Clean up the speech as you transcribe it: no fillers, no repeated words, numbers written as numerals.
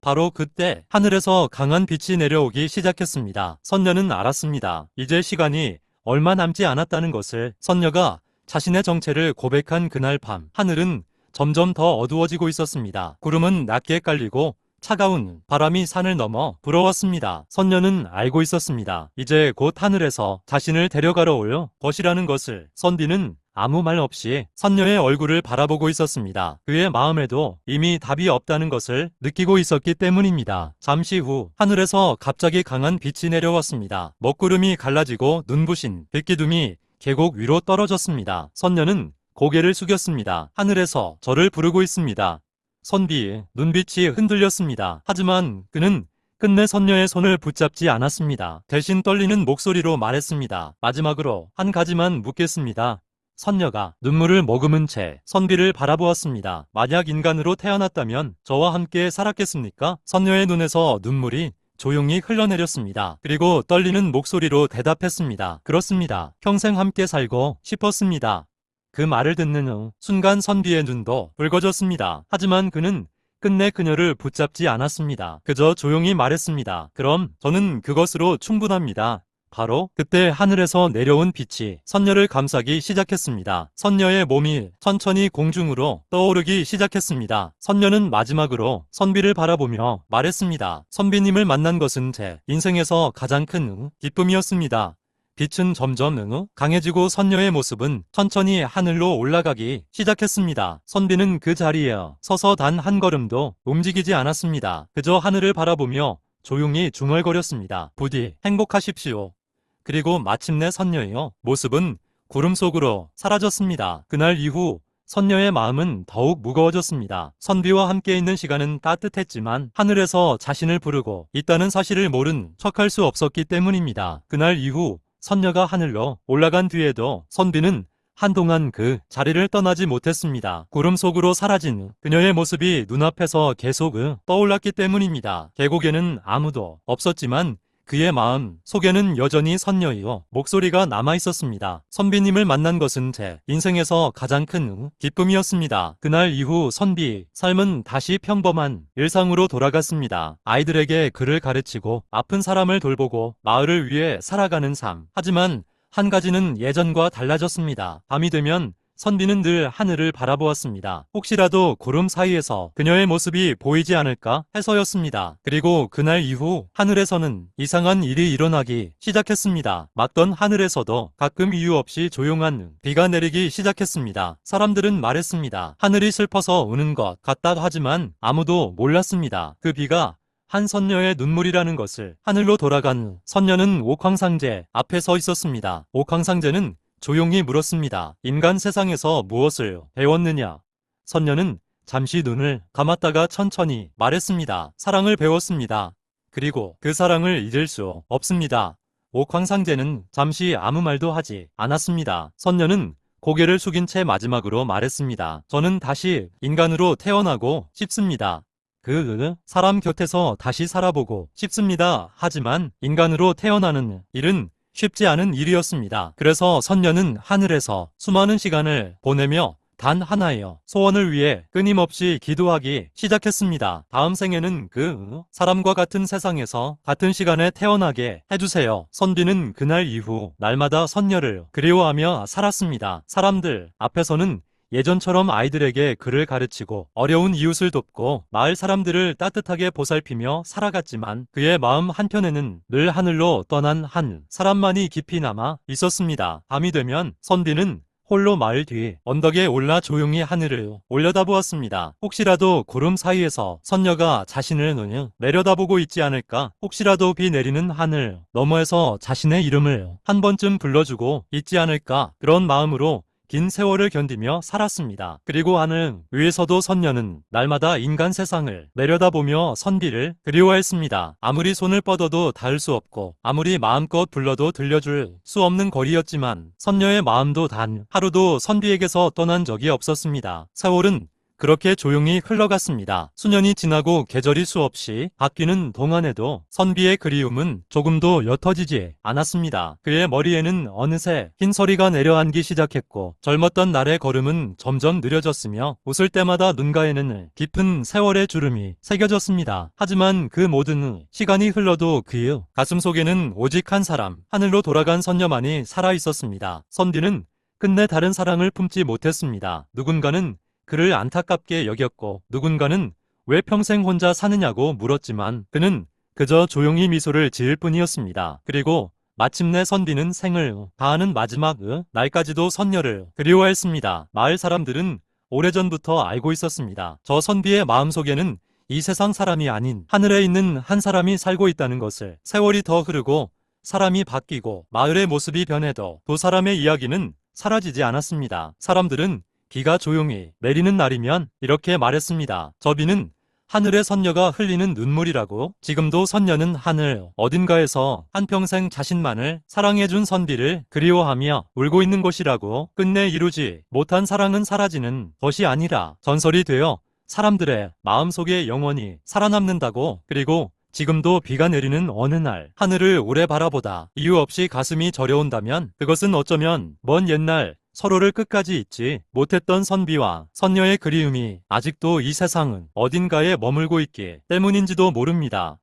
바로 그때 하늘에서 강한 빛이 내려오기 시작했습니다. 선녀는 알았습니다. 이제 시간이 얼마 남지 않았다는 것을. 선녀가 자신의 정체를 고백한 그날 밤, 하늘은 점점 더 어두워지고 있었습니다. 구름은 낮게 깔리고 차가운 바람이 산을 넘어 불어왔습니다. 선녀는 알고 있었습니다. 이제 곧 하늘에서 자신을 데려가러 올 것이라는 것을. 선비는 아무 말 없이 선녀의 얼굴을 바라보고 있었습니다. 그의 마음에도 이미 답이 없다는 것을 느끼고 있었기 때문입니다. 잠시 후 하늘에서 갑자기 강한 빛이 내려왔습니다. 먹구름이 갈라지고 눈부신 빛기둥이 계곡 위로 떨어졌습니다. 선녀는 고개를 숙였습니다. 하늘에서 저를 부르고 있습니다. 선비의 눈빛이 흔들렸습니다. 하지만 그는 끝내 선녀의 손을 붙잡지 않았습니다. 대신 떨리는 목소리로 말했습니다. 마지막으로 한 가지만 묻겠습니다. 선녀가 눈물을 머금은 채 선비를 바라보았습니다. 만약 인간으로 태어났다면 저와 함께 살았겠습니까? 선녀의 눈에서 눈물이 조용히 흘러내렸습니다. 그리고 떨리는 목소리로 대답했습니다. 그렇습니다. 평생 함께 살고 싶었습니다. 그 말을 듣는 순간 선비의 눈도 붉어졌습니다. 하지만 그는 끝내 그녀를 붙잡지 않았습니다. 그저 조용히 말했습니다. 그럼 저는 그것으로 충분합니다. 바로 그때 하늘에서 내려온 빛이 선녀를 감싸기 시작했습니다. 선녀의 몸이 천천히 공중으로 떠오르기 시작했습니다. 선녀는 마지막으로 선비를 바라보며 말했습니다. 선비님을 만난 것은 제 인생에서 가장 큰 기쁨이었습니다. 빛은 점점 강해지고 선녀의 모습은 천천히 하늘로 올라가기 시작했습니다. 선비는 그 자리에 서서 단 한 걸음도 움직이지 않았습니다. 그저 하늘을 바라보며 조용히 중얼거렸습니다. 부디 행복하십시오. 그리고 마침내 선녀의 모습은 구름 속으로 사라졌습니다. 그날 이후 선녀의 마음은 더욱 무거워졌습니다. 선비와 함께 있는 시간은 따뜻했지만 하늘에서 자신을 부르고 있다는 사실을 모른 척할 수 없었기 때문입니다. 그날 이후 선녀가 하늘로 올라간 뒤에도 선비는 한동안 그 자리를 떠나지 못했습니다. 구름 속으로 사라진 그녀의 모습이 눈앞에서 계속 떠올랐기 때문입니다. 계곡에는 아무도 없었지만 그의 마음 속에는 여전히 선녀의 목소리가 남아있었습니다. 선비님을 만난 것은 제 인생에서 가장 큰 기쁨이었습니다. 그날 이후 선비 삶은 다시 평범한 일상으로 돌아갔습니다. 아이들에게 글을 가르치고 아픈 사람을 돌보고 마을을 위해 살아가는 삶. 하지만 한 가지는 예전과 달라졌습니다. 밤이 되면 선비는 늘 하늘을 바라보았습니다. 혹시라도 구름 사이에서 그녀의 모습이 보이지 않을까 해서였습니다. 그리고 그날 이후 하늘에서는 이상한 일이 일어나기 시작했습니다. 맑던 하늘에서도 가끔 이유 없이 조용한 비가 내리기 시작했습니다. 사람들은 말했습니다. 하늘이 슬퍼서 우는 것 같다 하지만 아무도 몰랐습니다. 그 비가 한 선녀의 눈물이라는 것을. 하늘로 돌아간 선녀는 옥황상제 앞에 서 있었습니다. 옥황상제는 조용히 물었습니다. 인간 세상에서 무엇을 배웠느냐? 선녀는 잠시 눈을 감았다가 천천히 말했습니다. 사랑을 배웠습니다. 그리고 그 사랑을 잊을 수 없습니다. 옥황상제는 잠시 아무 말도 하지 않았습니다. 선녀는 고개를 숙인 채 마지막으로 말했습니다. 저는 다시 인간으로 태어나고 싶습니다. 그 사람 곁에서 다시 살아보고 싶습니다. 하지만 인간으로 태어나는 일은 쉽지 않은 일이었습니다. 그래서 선녀는 하늘에서 수많은 시간을 보내며 단 하나의 소원을 위해 끊임없이 기도하기 시작했습니다. 다음 생에는 그 사람과 같은 세상에서 같은 시간에 태어나게 해주세요. 선비는 그날 이후 날마다 선녀를 그리워하며 살았습니다. 사람들 앞에서는 예전처럼 아이들에게 글을 가르치고 어려운 이웃을 돕고 마을 사람들을 따뜻하게 보살피며 살아갔지만 그의 마음 한편에는 늘 하늘로 떠난 한 사람만이 깊이 남아 있었습니다. 밤이 되면 선비는 홀로 마을 뒤 언덕에 올라 조용히 하늘을 올려다보았습니다. 혹시라도 구름 사이에서 선녀가 자신을 내려다보고 있지 않을까? 혹시라도 비 내리는 하늘 너머에서 자신의 이름을 한 번쯤 불러주고 있지 않을까? 그런 마음으로 긴 세월을 견디며 살았습니다. 그리고 하늘 위에서도 선녀는 날마다 인간 세상을 내려다보며 선비를 그리워했습니다. 아무리 손을 뻗어도 닿을 수 없고 아무리 마음껏 불러도 들려줄 수 없는 거리였지만 선녀의 마음도 단 하루도 선비에게서 떠난 적이 없었습니다. 세월은 그렇게 조용히 흘러갔습니다. 수년이 지나고 계절이 수없이 바뀌는 동안에도 선비의 그리움은 조금도 옅어지지 않았습니다. 그의 머리에는 어느새 흰서리가 내려앉기 시작했고 젊었던 날의 걸음은 점점 느려졌으며 웃을 때마다 눈가에는 깊은 세월의 주름이 새겨졌습니다. 하지만 그 모든 시간이 흘러도 그의 가슴속에는 오직 한 사람, 하늘로 돌아간 선녀만이 살아있었습니다. 선비는 끝내 다른 사랑을 품지 못했습니다. 누군가는 그를 안타깝게 여겼고 누군가는 왜 평생 혼자 사느냐고 물었지만 그는 그저 조용히 미소를 지을 뿐이었습니다. 그리고 마침내 선비는 생을 다하는 마지막 날까지도 선녀를 그리워했습니다. 마을 사람들은 오래전부터 알고 있었습니다. 저 선비의 마음속에는 이 세상 사람이 아닌 하늘에 있는 한 사람이 살고 있다는 것을. 세월이 더 흐르고 사람이 바뀌고 마을의 모습이 변해도 두 사람의 이야기는 사라지지 않았습니다. 사람들은 비가 조용히 내리는 날이면 이렇게 말했습니다. 저 비는 하늘의 선녀가 흘리는 눈물이라고. 지금도 선녀는 하늘 어딘가에서 한평생 자신만을 사랑해준 선비를 그리워하며 울고 있는 것이라고. 끝내 이루지 못한 사랑은 사라지는 것이 아니라 전설이 되어 사람들의 마음속에 영원히 살아남는다고. 그리고 지금도 비가 내리는 어느 날 하늘을 오래 바라보다 이유 없이 가슴이 저려온다면 그것은 어쩌면 먼 옛날 서로를 끝까지 잊지 못했던 선비와 선녀의 그리움이 아직도 이 세상은 어딘가에 머물고 있기 때문인지도 모릅니다.